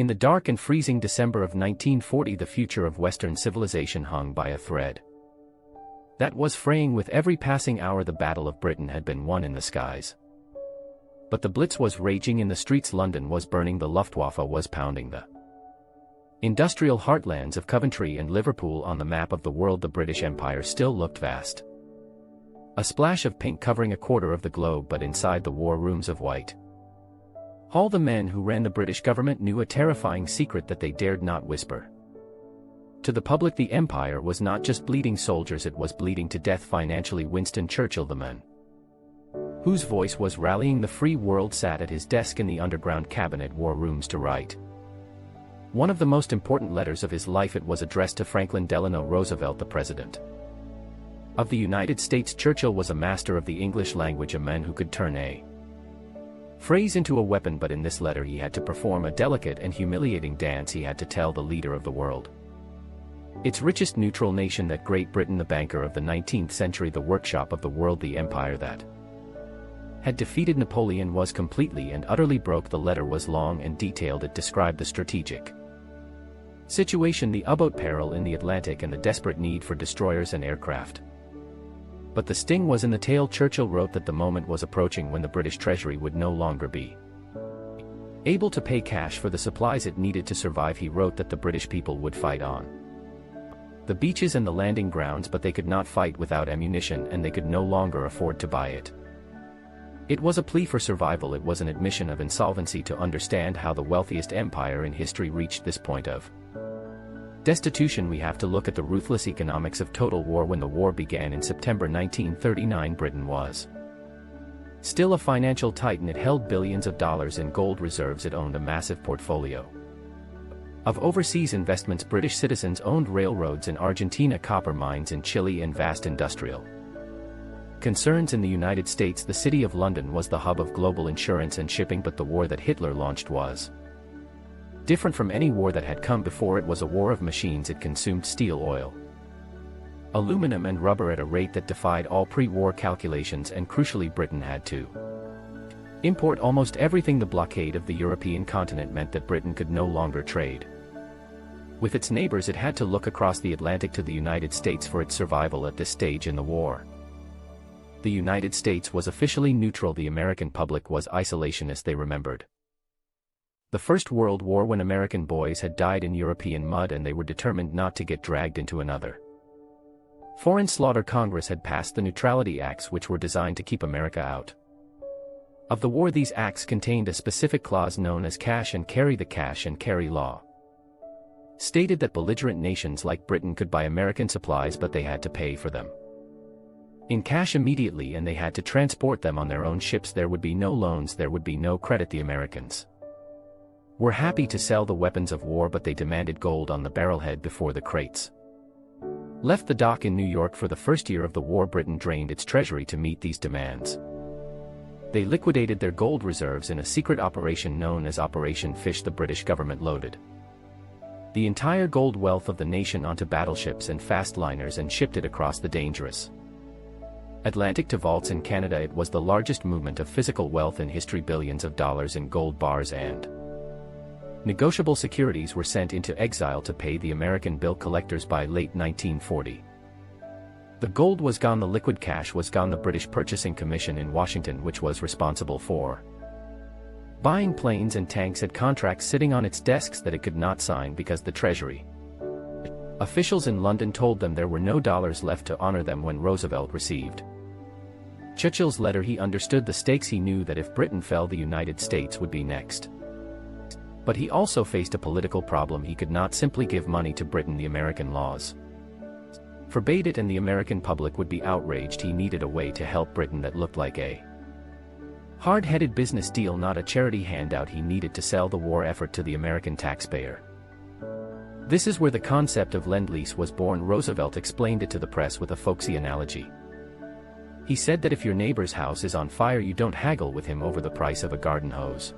In the dark and freezing December of 1940, the future of Western civilization hung by a thread that was fraying. With every passing hour, the Battle of Britain had been won in the skies. But the Blitz was raging in the streets. London was burning. The Luftwaffe was pounding the industrial heartlands of Coventry and Liverpool on the map of the world. The British Empire still looked vast, a splash of pink covering a quarter of the globe, but inside the war rooms of white, all the men who ran the British government knew a terrifying secret that they dared not whisper to the public. The empire was not just bleeding soldiers, it was bleeding to death financially. Winston Churchill, the man whose voice was rallying the free world, sat at his desk in the underground cabinet war rooms to write one of the most important letters of his life. It was addressed to Franklin Delano Roosevelt, the President of the United States. Churchill was a master of the English language, a man who could turn a phrase into a weapon, but in this letter he had to perform a delicate and humiliating dance. He had to tell the leader of the world, its richest neutral nation, that Great Britain, the banker of the 19th century, the workshop of the world, the empire that had defeated Napoleon, was completely and utterly broke. The letter was long and detailed. It described the strategic situation, the U-boat peril in the Atlantic, and the desperate need for destroyers and aircraft. But the sting was in the tail. Churchill wrote that the moment was approaching when the British treasury would no longer be able to pay cash for the supplies it needed to survive. He wrote that the British people would fight on the beaches and the landing grounds, but they could not fight without ammunition, and they could no longer afford to buy it. It was a plea for survival. It was an admission of insolvency. To understand how the wealthiest empire in history reached this point of destitution, we have to look at the ruthless economics of total war. When the war began in September 1939, Britain was still a financial titan. It held billions of dollars in gold reserves. It owned a massive portfolio of overseas investments. British citizens owned railroads in Argentina, copper mines in Chile, and vast industrial concerns in the United States. The city of London was the hub of global insurance and shipping, but the war that Hitler launched was different from any war that had come before. It was a war of machines. It consumed steel, oil, aluminum, and rubber at a rate that defied all pre-war calculations, and crucially, Britain had to import almost everything. The blockade of the European continent meant that Britain could no longer trade with its neighbors. It had to look across the Atlantic to the United States for its survival at this stage in the war. The United States was officially neutral. The American public was isolationist. They remembered the First World War, when American boys had died in European mud, and they were determined not to get dragged into another foreign slaughter. Congress had passed the Neutrality Acts, which were designed to keep America out of the war. These acts contained a specific clause known as cash and carry. The cash and carry law stated that belligerent nations like Britain could buy American supplies, but they had to pay for them in cash immediately, and they had to transport them on their own ships. There would be no loans, there would be no credit. The Americans were happy to sell the weapons of war, but they demanded gold on the barrelhead before the crates left the dock in New York. For the first year of the war, Britain drained its treasury to meet these demands. They liquidated their gold reserves in a secret operation known as Operation Fish. The British government loaded the entire gold wealth of the nation onto battleships and fast liners and shipped it across the dangerous Atlantic to vaults in Canada. It was the largest movement of physical wealth in history. Billions of dollars in gold bars and negotiable securities were sent into exile to pay the American bill collectors. By late 1940, the gold was gone, the liquid cash was gone. The British Purchasing Commission in Washington, which was responsible for buying planes and tanks, had contracts sitting on its desks that it could not sign because the Treasury officials in London told them there were no dollars left to honor them. When Roosevelt received Churchill's letter, he understood the stakes. He knew that if Britain fell, the United States would be next. But he also faced a political problem. He could not simply give money to Britain. The American laws forbade it, and the American public would be outraged. He needed a way to help Britain that looked like a hard-headed business deal, not a charity handout. He needed to sell the war effort to the American taxpayer. This is where the concept of Lend-Lease was born. Roosevelt explained it to the press with a folksy analogy. He said that if your neighbor's house is on fire, you don't haggle with him over the price of a garden hose.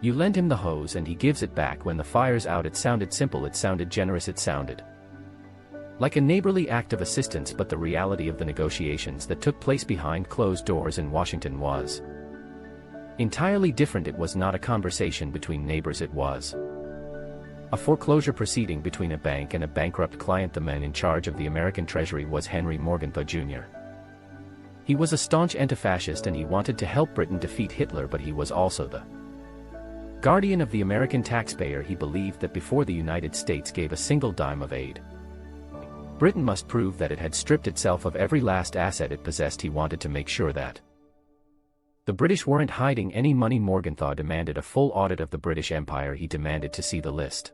You lend him the hose and he gives it back when the fire's out. It sounded simple, it sounded generous, it sounded like a neighborly act of assistance, but the reality of the negotiations that took place behind closed doors in Washington was Entirely different. It was not a conversation between neighbors, it was a foreclosure proceeding between a bank and a bankrupt client. The man in charge of the American Treasury was Henry Morgenthau Jr. He was a staunch anti-fascist and he wanted to help Britain defeat Hitler, but he was also the guardian of the American taxpayer. He believed that before the United States gave a single dime of aid, Britain must prove that it had stripped itself of every last asset it possessed. He wanted to make sure that the British weren't hiding any money. Morgenthau demanded a full audit of the British Empire. He demanded to see the list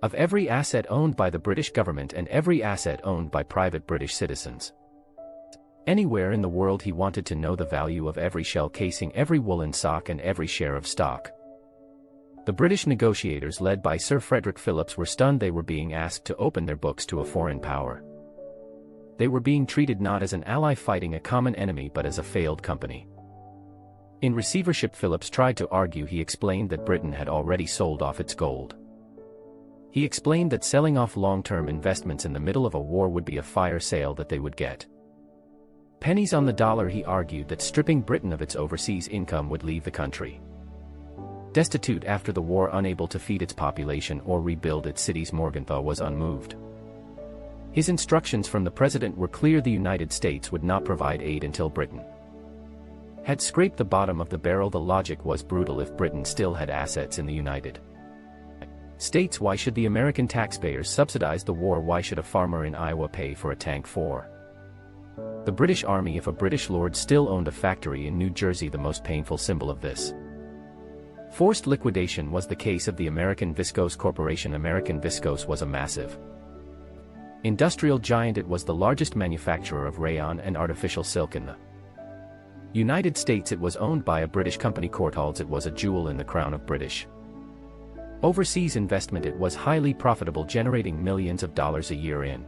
of every asset owned by the British government and every asset owned by private British citizens anywhere in the world. He wanted to know the value of every shell casing, every woolen sock, and every share of stock. The British negotiators, led by Sir Frederick Phillips, were stunned. They were being asked to open their books to a foreign power. They were being treated not as an ally fighting a common enemy, but as a failed company in receivership. Phillips tried to argue. He explained that Britain had already sold off its gold. He explained that selling off long-term investments in the middle of a war would be a fire sale, that they would get pennies on the dollar. He argued that stripping Britain of its overseas income would leave the country destitute after the war, unable to feed its population or rebuild its cities. Morgenthau was unmoved. His instructions from the president were clear. The United States would not provide aid until Britain had scraped the bottom of the barrel. The logic was brutal. If Britain still had assets in the United States, why should the American taxpayers subsidize the war? Why should a farmer in Iowa pay for a tank for the British Army if a British lord still owned a factory in New Jersey? The most painful symbol of this forced liquidation was the case of the American Viscose Corporation. American Viscose was a massive industrial giant. It was the largest manufacturer of rayon and artificial silk in the United States. It was owned by a British company, Courtaulds. It was a jewel in the crown of British overseas investment. It was highly profitable, generating millions of dollars a year in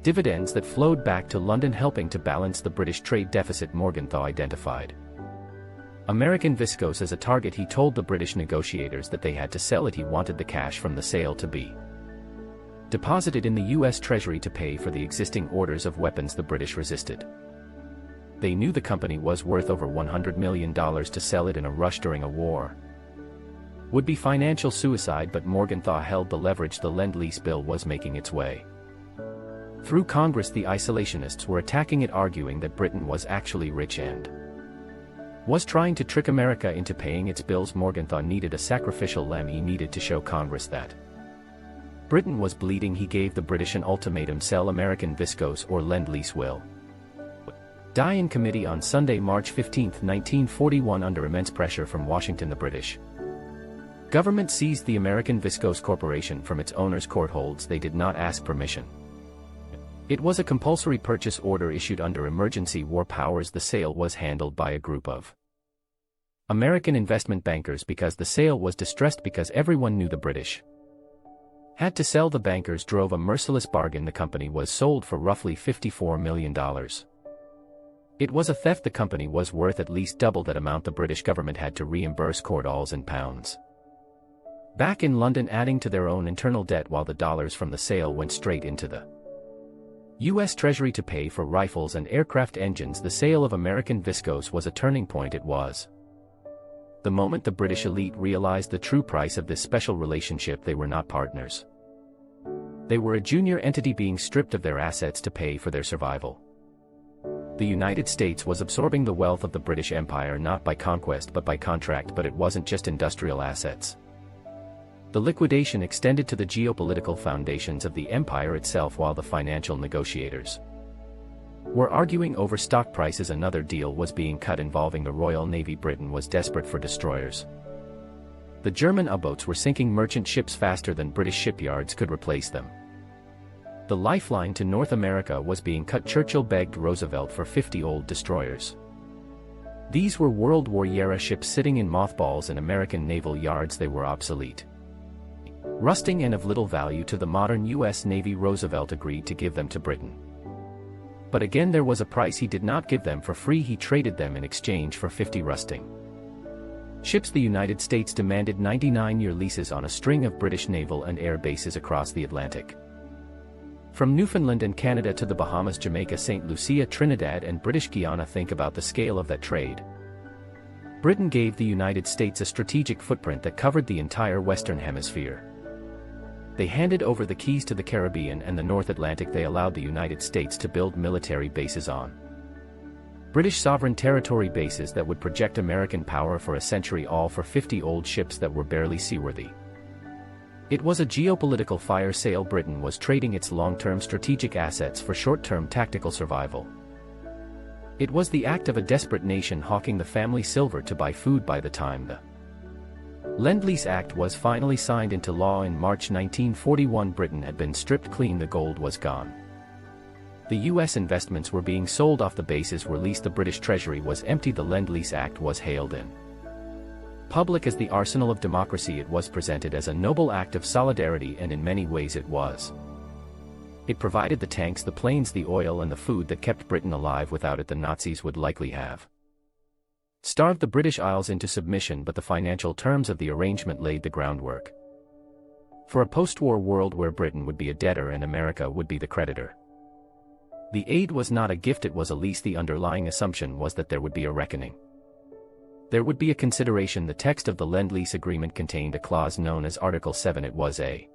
dividends that flowed back to London, helping to balance the British trade deficit. Morgenthau identified American Viscose as a target. He told the British negotiators that they had to sell it. He wanted the cash from the sale to be deposited in the U.S. Treasury to pay for the existing orders of weapons. The British resisted. They knew the company was worth over $100 million. To sell it in a rush during a war would be financial suicide, but Morgenthau held the leverage. The Lend-Lease bill was making its way through Congress. The isolationists were attacking it, arguing that Britain was actually rich and was trying to trick America into paying its bills. Morgenthau needed a sacrificial lamb. He needed to show Congress that Britain was bleeding. He gave the British an ultimatum: sell American Viscose or Lend-Lease will die in committee. On Sunday, March 15, 1941, under immense pressure from Washington, the British government seized the American Viscose Corporation from its owners, Courtaulds. They did not ask permission. It was a compulsory purchase order issued under emergency war powers. The sale was handled by a group of American investment bankers because the sale was distressed, because everyone knew the British had to sell. The bankers drove a merciless bargain. The company was sold for roughly $54 million. It was a theft. The company was worth at least double that amount. The British government had to reimburse Courtaulds in pounds back in London, adding to their own internal debt, while the dollars from the sale went straight into the U.S. Treasury to pay for rifles and aircraft engines. The sale of American Viscose was a turning point. It was the moment the British elite realized the true price of this special relationship. They were not partners. They were a junior entity being stripped of their assets to pay for their survival. The United States was absorbing the wealth of the British Empire not by conquest but by contract. But it wasn't just industrial assets. The liquidation extended to the geopolitical foundations of the empire itself. While the financial negotiators were arguing over stock prices, another deal was being cut involving the Royal Navy. Britain was desperate for destroyers. The German U-boats were sinking merchant ships faster than British shipyards could replace them. The lifeline to North America was being cut. Churchill begged Roosevelt for 50 old destroyers. These were World War-era ships sitting in mothballs in American naval yards. They were obsolete, rusting, and of little value to the modern U.S. Navy. Roosevelt agreed to give them to Britain. But again, there was a price. He did not give them for free. He traded them in exchange for 50 rusting ships. The United States demanded 99-year leases on a string of British naval and air bases across the Atlantic. From Newfoundland and Canada to the Bahamas, Jamaica, St. Lucia, Trinidad and British Guiana. Think about the scale of that trade. Britain gave the United States a strategic footprint that covered the entire Western Hemisphere. They handed over the keys to the Caribbean and the North Atlantic they allowed the United States to build military bases on. British sovereign territory bases that would project American power for a century, all for 50 old ships that were barely seaworthy. It was a geopolitical fire sale. Britain was trading its long-term strategic assets for short-term tactical survival. It was the act of a desperate nation hawking the family silver to buy food. By the time the Lend-Lease Act was finally signed into law in March 1941, Britain had been stripped clean. The gold was gone. The U.S. investments were being sold off, the bases were leased, the British treasury was empty. The Lend-Lease Act was hailed in public as the arsenal of democracy. It was presented as a noble act of solidarity, and in many ways it was. It provided the tanks, the planes, the oil and the food that kept Britain alive. Without it, the Nazis would likely have starved the British Isles into submission, but the financial terms of the arrangement laid the groundwork for a post-war world where Britain would be a debtor and America would be the creditor. The aid was not a gift, it was a lease. The underlying assumption was that there would be a reckoning. There would be a consideration. The text of the Lend-Lease Agreement contained a clause known as Article 7. It was a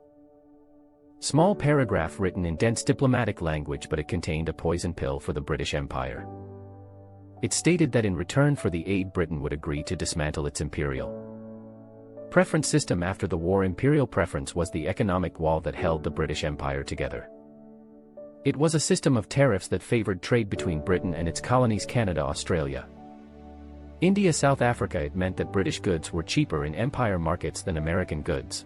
small paragraph written in dense diplomatic language, but it contained a poison pill for the British Empire. It stated that in return for the aid, Britain would agree to dismantle its imperial preference system. After the war, imperial preference was the economic wall that held the British Empire together. It was a system of tariffs that favored trade between Britain and its colonies, Canada, Australia, India, South Africa. It meant that British goods were cheaper in empire markets than American goods.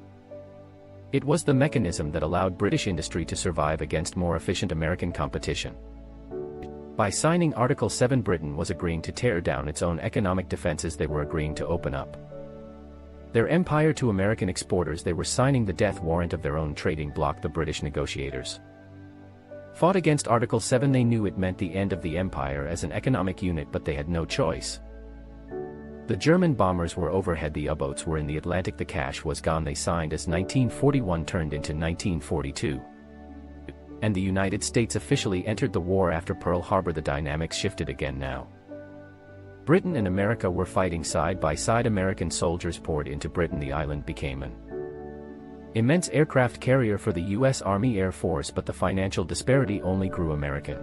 It was the mechanism that allowed British industry to survive against more efficient American competition. By signing Article 7, Britain was agreeing to tear down its own economic defenses. They were agreeing to open up their empire to American exporters. They were signing the death warrant of their own trading bloc. The British negotiators fought against Article 7. They knew it meant the end of the empire as an economic unit, but they had no choice. The German bombers were overhead, the U-boats were in the Atlantic, the cash was gone. They signed as 1941 turned into 1942. And the United States officially entered the war after Pearl Harbor. The dynamics shifted again now. Britain and America were fighting side by side. American soldiers poured into Britain. The island became an immense aircraft carrier for the U.S. Army Air Force, but the financial disparity only grew. American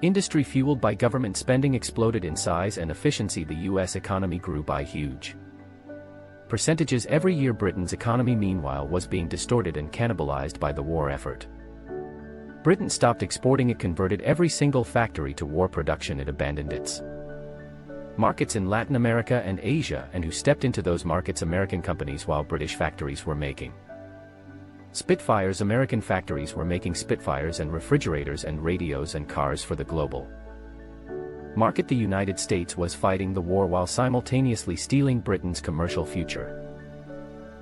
industry, fueled by government spending, exploded in size and efficiency. The U.S. economy grew by huge percentages every year. Britain's economy, meanwhile, was being distorted and cannibalized by the war effort. Britain stopped exporting. It converted every single factory to war production. It abandoned its markets in Latin America and Asia, and who stepped into those markets? American companies, while British factories were making Spitfires. American factories were making Spitfires and refrigerators and radios and cars for the global market. The United States was fighting the war while simultaneously stealing Britain's commercial future.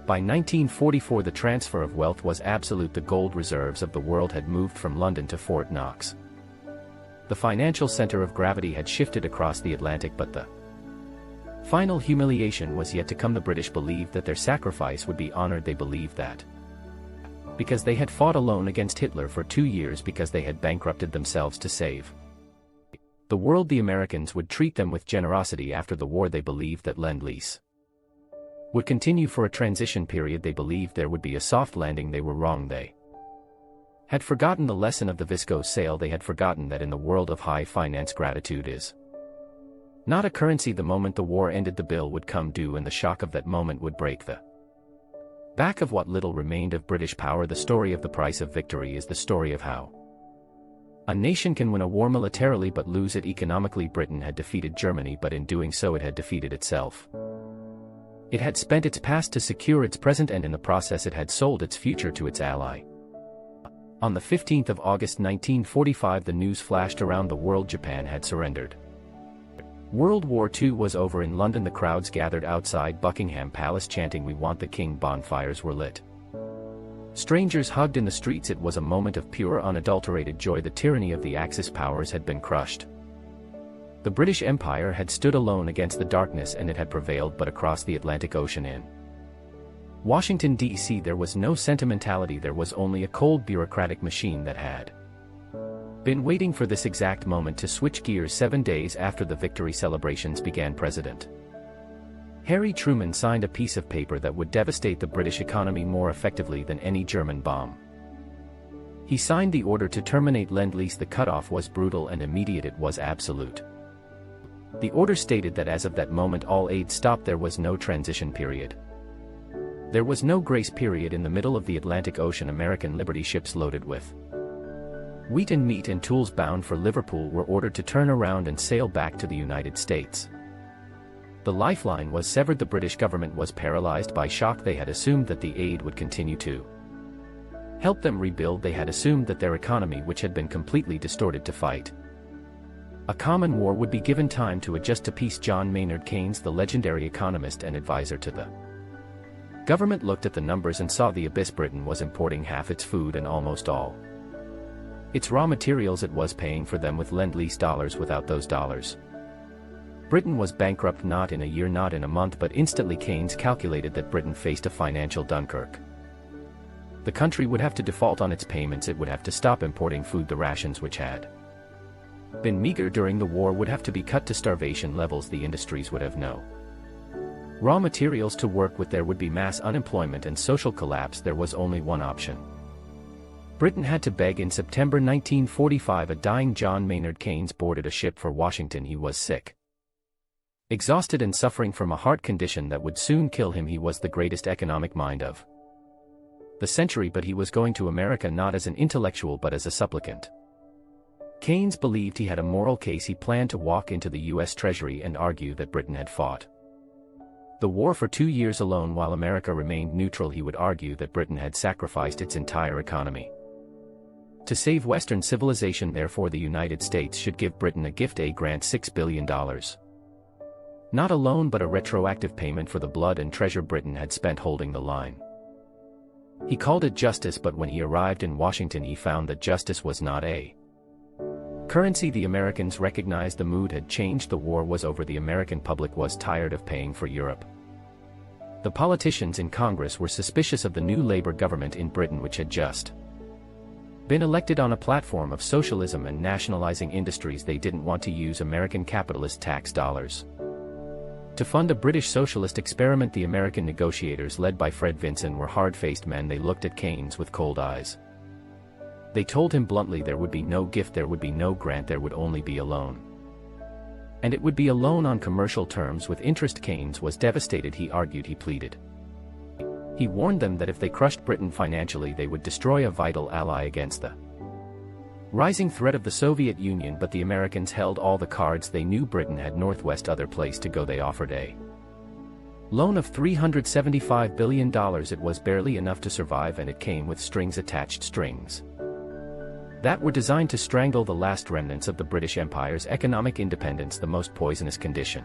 By 1944, the transfer of wealth was absolute. The gold reserves of the world had moved from London to Fort Knox. The financial center of gravity had shifted across the Atlantic, but the final humiliation was yet to come. The British believed that their sacrifice would be honored. They believed that because they had fought alone against Hitler for 2 years, because they had bankrupted themselves to save the world, the Americans would treat them with generosity. After the war, they believed that Lend-Lease would continue for a transition period. They believed there would be a soft landing. They were wrong. They had forgotten the lesson of the viscose sale. They had forgotten that in the world of high finance, gratitude is not a currency. The moment the war ended, the bill would come due, and the shock of that moment would break the back of what little remained of British power. The story of the price of victory is the story of how a nation can win a war militarily but lose it economically. Britain had defeated Germany, but in doing so it had defeated itself. It had spent its past to secure its present, and in the process it had sold its future to its ally. On the 15th of August 1945, the news flashed around the world: Japan had surrendered. World War II was over. In London, the crowds gathered outside Buckingham Palace chanting, "We want the King." Bonfires were lit. Strangers hugged in the streets. It was a moment of pure, unadulterated joy. The tyranny of the Axis powers had been crushed. The British Empire had stood alone against the darkness, and it had prevailed. But across the Atlantic Ocean in Washington, D.C., there was no sentimentality. There was only a cold bureaucratic machine that had been waiting for this exact moment to switch gears. 7 days after the victory celebrations began, President Harry Truman signed a piece of paper that would devastate the British economy more effectively than any German bomb. He signed the order to terminate Lend-Lease. The cutoff was brutal and immediate. It was absolute. The order stated that as of that moment all aid stopped. There was no transition period. There was no grace period. In the middle of the Atlantic Ocean, American Liberty ships loaded with wheat and meat and tools bound for Liverpool were ordered to turn around and sail back to the United States. The lifeline was severed. The British government was paralyzed by shock. They had assumed that the aid would continue to help them rebuild. They had assumed that their economy, which had been completely distorted, to fight a common war, would be given time to adjust to peace. John Maynard Keynes, the legendary economist and advisor to the government, looked at the numbers and saw the abyss. Britain was importing half its food and almost all its raw materials. It was paying for them with Lend-Lease dollars. Without those dollars, Britain was bankrupt, not in a year, not in a month, but instantly. Keynes calculated that Britain faced a financial Dunkirk. The country would have to default on its payments. It would have to stop importing food. The rations, which had been meager during the war, would have to be cut to starvation levels. The industries would have no raw materials to work with. There would be mass unemployment and social collapse. There was only one option. Britain had to beg. In September 1945, a dying John Maynard Keynes boarded a ship for Washington. He was sick, exhausted, and suffering from a heart condition that would soon kill him. He was the greatest economic mind of the century, but he was going to America not as an intellectual but as a supplicant. Keynes believed he had a moral case. He planned to walk into the U.S. Treasury and argue that Britain had fought the war for 2 years alone while America remained neutral. He would argue that Britain had sacrificed its entire economy to save Western civilization. Therefore, the United States should give Britain a gift, a grant, $6 billion. Not a loan but a retroactive payment for the blood and treasure Britain had spent holding the line. He called it justice, but when he arrived in Washington he found that justice was not a currency. The Americans recognized the mood had changed. The war was over. The American public was tired of paying for Europe. The politicians in Congress were suspicious of the new Labour government in Britain, which had just been elected on a platform of socialism and nationalizing industries. They didn't want to use American capitalist tax dollars to fund a British socialist experiment. The American negotiators, led by Fred Vinson, were hard-faced men. They looked at Keynes with cold eyes. They told him bluntly there would be no gift, there would be no grant, there would only be a loan. And it would be a loan on commercial terms with interest. Keynes was devastated. He argued, he pleaded. He warned them that if they crushed Britain financially, they would destroy a vital ally against the rising threat of the Soviet Union. But the Americans held all the cards. They knew Britain had Northwest other place to go. They offered a loan of $375 billion. It was barely enough to survive, and it came with strings attached, strings that were designed to strangle the last remnants of the British Empire's economic independence. The most poisonous condition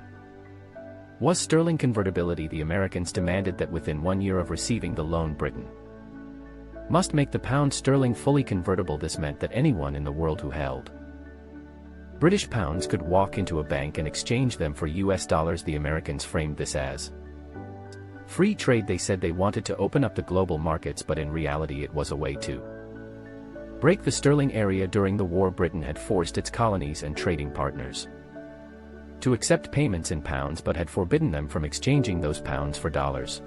was sterling convertibility. The Americans demanded that within 1 year of receiving the loan, Britain must make the pound sterling fully convertible. This meant that anyone in the world who held British pounds could walk into a bank and exchange them for US dollars. The Americans framed this as free trade. They said they wanted to open up the global markets, but in reality it was a way to break the sterling area. During the war, Britain had forced its colonies and trading partners to accept payments in pounds, but had forbidden them from exchanging those pounds for dollars.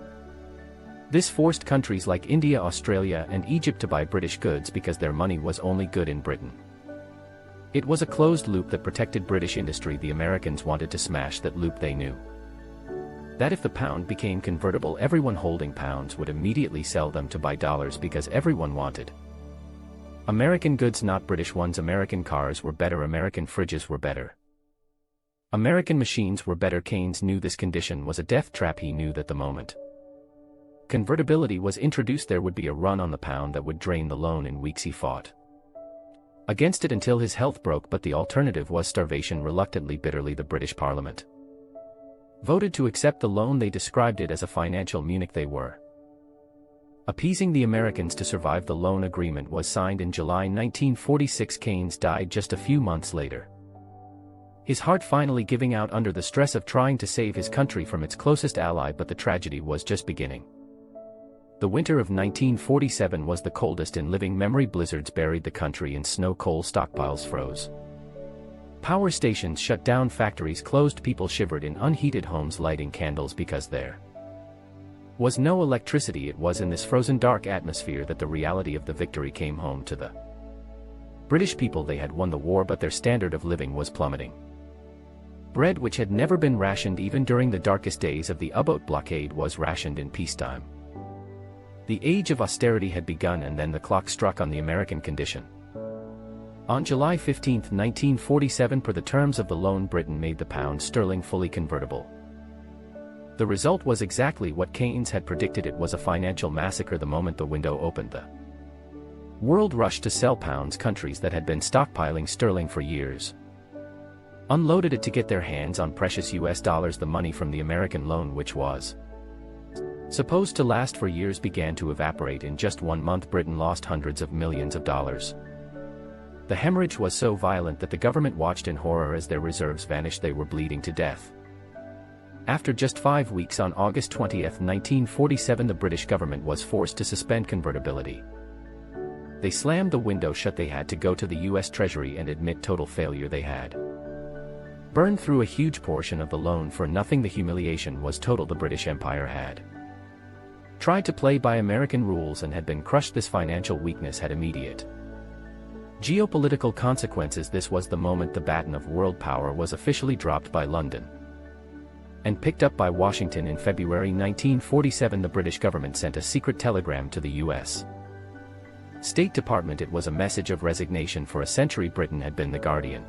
This forced countries like India, Australia, and Egypt to buy British goods because their money was only good in Britain. It was a closed loop that protected British industry. The Americans wanted to smash that loop. They knew that if the pound became convertible, everyone holding pounds would immediately sell them to buy dollars because everyone wanted American goods, not British ones. American cars were better. American fridges were better. American machines were better. Keynes knew this condition was a death trap. He knew that the moment convertibility was introduced, there would be a run on the pound that would drain the loan in weeks. He fought against it until his health broke, but the alternative was starvation. Reluctantly, bitterly, the British Parliament voted to accept the loan. They described it as a financial Munich. They were appeasing the Americans to survive. The loan agreement was signed in July 1946. Keynes died just a few months later, his heart finally giving out under the stress of trying to save his country from its closest ally. But the tragedy was just beginning. The winter of 1947 was the coldest in living memory. Blizzards buried the country in snow. Coal stockpiles froze Power stations shut down, factories closed, people shivered in unheated homes lighting candles because there was no electricity. It was in this frozen dark atmosphere that the reality of the victory came home to the British people. They had won the war, but their standard of living was plummeting. Bread, which had never been rationed even during the darkest days of the U-boat blockade, was rationed in peacetime. The age of austerity had begun, and then the clock struck on the American condition. On July 15, 1947, per the terms of the loan, Britain made the pound sterling fully convertible. The result was exactly what Keynes had predicted. It was a financial massacre. The moment the window opened, the world rushed to sell pounds. Countries that had been stockpiling sterling for years unloaded it to get their hands on precious US dollars. The money from the American loan, which was supposed to last for years, began to evaporate in just 1 month. Britain lost hundreds of millions of dollars. The hemorrhage was so violent that the government watched in horror as their reserves vanished. They were bleeding to death. After just 5 weeks, on August 20, 1947, the British government was forced to suspend convertibility. They slammed the window shut. They had to go to the US Treasury and admit total failure. They had burned through a huge portion of the loan for nothing. The humiliation was total. The British Empire had tried to play by American rules and had been crushed. This financial weakness had immediate geopolitical consequences. This was the moment the baton of world power was officially dropped by London and picked up by Washington. In February 1947, the British government sent a secret telegram to the US State Department. It was a message of resignation. For a century, Britain had been the guardian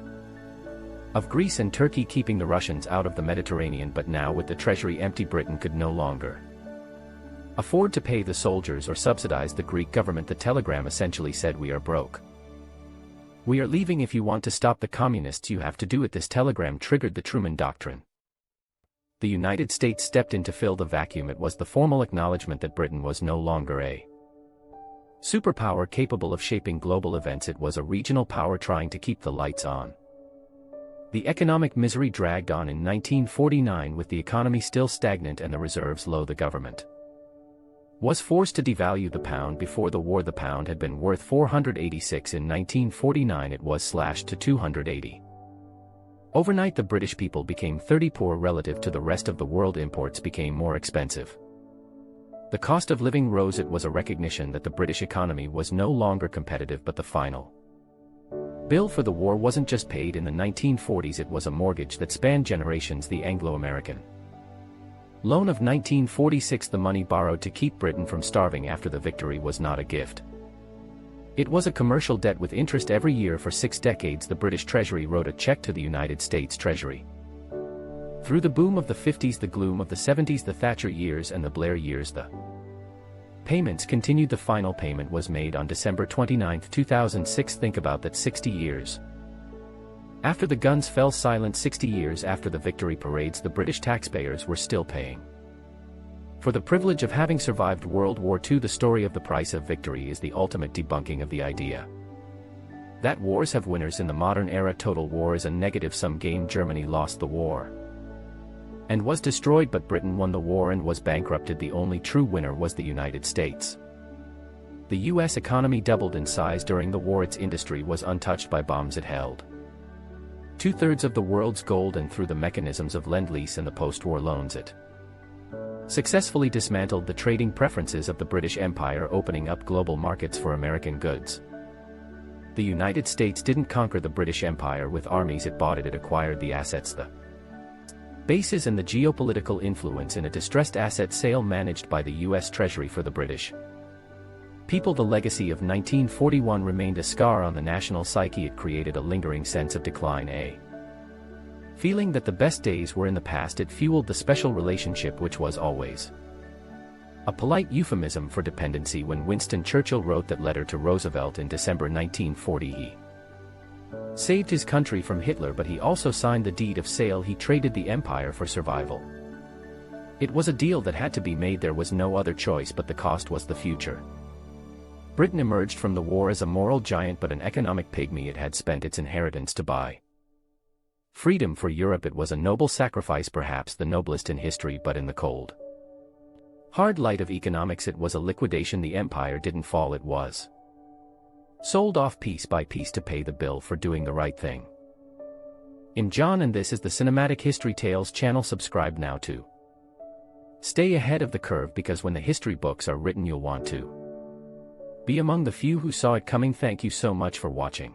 of Greece and Turkey, keeping the Russians out of the Mediterranean, but now, with the treasury empty, Britain could no longer afford to pay the soldiers or subsidize the Greek government. The telegram essentially said, "We are broke. We are leaving. If you want to stop the communists, you have to do it." This telegram triggered the Truman Doctrine. The United States stepped in to fill the vacuum. It was the formal acknowledgement that Britain was no longer a superpower capable of shaping global events. It was a regional power trying to keep the lights on. The economic misery dragged on. In 1949, with the economy still stagnant and the reserves low, the government was forced to devalue the pound. Before the war, the pound had been worth 486. In 1949, it was slashed to 280. Overnight, the British people became 30 poor relative to the rest of the world. Imports became more expensive. The cost of living rose. It was a recognition that the British economy was no longer competitive. But the final bill for the war wasn't just paid in the 1940s. It was a mortgage that spanned generations. The Anglo-American Loan of 1946, the money borrowed to keep Britain from starving after the victory, was not a gift. It was a commercial debt with interest every year for 6 decades. The British Treasury wrote a check to the United States Treasury. Through the boom of the 50s, the gloom of the 70s, the Thatcher years and the Blair years, the payments continued. The final payment was made on December 29, 2006. Think about that, 60 years after the guns fell silent. 60 years after the victory parades, the British taxpayers were still paying for the privilege of having survived World War II. The story of the price of victory is the ultimate debunking of the idea that wars have winners in the modern era. Total war is a negative sum game. Germany lost the war and was destroyed, but Britain won the war and was bankrupted. The only true winner was the United States. The US economy doubled in size during the war. Its industry was untouched by bombs. It held 2/3 of the world's gold, and through the mechanisms of Lend-Lease and the post-war loans, it successfully dismantled the trading preferences of the British Empire, opening up global markets for American goods. The United States didn't conquer the British Empire with armies. It bought it. It acquired the assets, the bases and the geopolitical influence in a distressed asset sale managed by the US Treasury for the British people. The legacy of 1941 remained a scar on the national psyche. It created a lingering sense of decline, a feeling that the best days were in the past. It fueled the special relationship which was always a polite euphemism for dependency. When Winston Churchill wrote that letter to Roosevelt in December 1940, he saved his country from Hitler, but he also signed the deed of sale. He traded the empire for survival. It was a deal that had to be made. There was no other choice, but the cost was the future. Britain emerged from the war as a moral giant, but an economic pygmy. It had spent its inheritance to buy freedom for Europe. It was a noble sacrifice, perhaps the noblest in history, but in the cold, hard light of economics, it was a liquidation. The empire didn't fall. It was sold off piece by piece to pay the bill for doing the right thing. In John and This is the Cinematic History Tales channel. Subscribe now to stay ahead of the curve, because when the history books are written you'll want to be among the few who saw it coming. Thank you so much for watching.